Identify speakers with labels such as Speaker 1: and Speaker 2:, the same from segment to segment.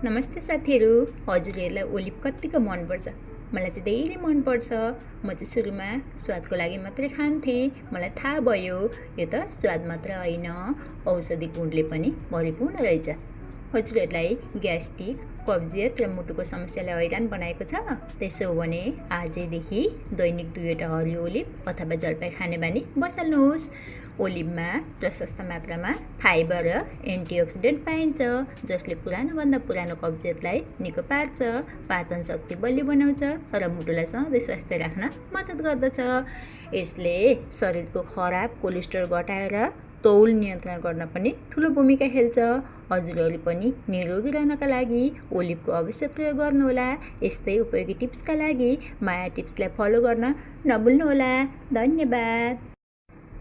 Speaker 1: नमस्ते साथीहरू, हजुरहरूलाई ओलिभ कत्तिको मनपर्छ? मलाई चाहिँ धेरै मनपर्छ। म चाहिँ सुरुमा स्वादको लागि मात्रै खान्थेँ। मलाई थाहा भयो यो त स्वाद मात्र होइन, औषधि गुणले पनि भरिपूर्ण रहेछ। हजुरहरूलाई ग्यास्ट्रिक, कब्जियत र मुटुको समस्याले हैरान बनाएको छ? त्यसो हो भने आजैदेखि दैनिक 2वटा हरियो ओलिभ अथवा जलपाई खाने बानी बसाल्नुहोस्। ओलिभमा प्रशस्त मात्रामा फाइबर र एन्टिअक्सिडेन्ट पाइन्छ, जसले पुरानोभन्दा पुरानो कब्जियतलाई निको पार्छ, पाचन शक्ति बलियो बनाउँछ र मुटुलाई सधैँ स्वस्थ राख्न मद्दत गर्दछ। यसले शरीरको खराब कोलेस्ट्रोल घटाएर तौल नियन्त्रण गर्न पनि ठुलो भूमिका खेल्छ। हजुरहरूले पनि निरोगी रहनका लागि ओलिभको अवश्य प्रयोग गर्नुहोला। यस्तै उपयोगी टिप्सका लागि माया टिप्सलाई फलो गर्न नभुल्नुहोला। धन्यवाद।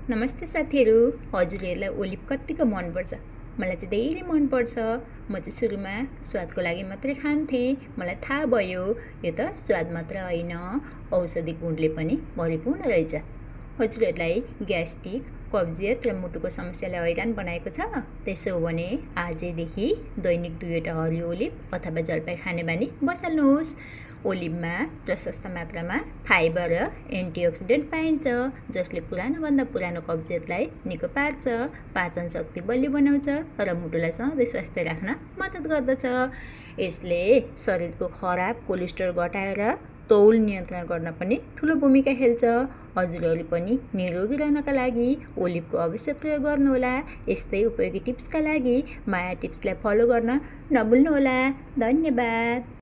Speaker 1: नमस्ते साथीहरू, हजुरहरूलाई ओलिभ कत्तिको मनपर्छ? मलाई चाहिँ धेरै मनपर्छ। म चाहिँ सुरुमा स्वादको लागि मात्रै खान्थेँ। मलाई थाहा भयो यो त स्वाद मात्र होइन, औषधि गुणले पनि भरिपूर्ण रहेछ। हजुरहरूलाई ग्यास्ट्रिक, कब्जियत र मुटुको समस्याले हैरान बनाएको छ? त्यसो हो भने आजैदेखि दैनिक 2वटा हरियो ओलिभ अथवा जलपाई खाने बानी बसाल्नुहोस्। ओलिभमा प्रशस्त मात्रामा फाइबर र एन्टिअक्सिडेन्ट पाइन्छ, जसले पुरानोभन्दा पुरानो कब्जियतलाई निको पार्छ, पाचन शक्ति बलियो बनाउँछ र मुटुलाई सधैँ स्वस्थ राख्न मद्दत गर्दछ। यसले शरीरको खराब कोलेस्ट्रोल घटाएर तौल नियन्त्रण गर्न पनि ठुलो भूमिका खेल्छ। हजुरहरूले पनि निरोगी रहनका लागि ओलिभको अवश्य प्रयोग गर्नुहोला। यस्तै उपयोगी टिप्सका लागि माया टिप्सलाई फलो गर्न नभुल्नुहोला। धन्यवाद।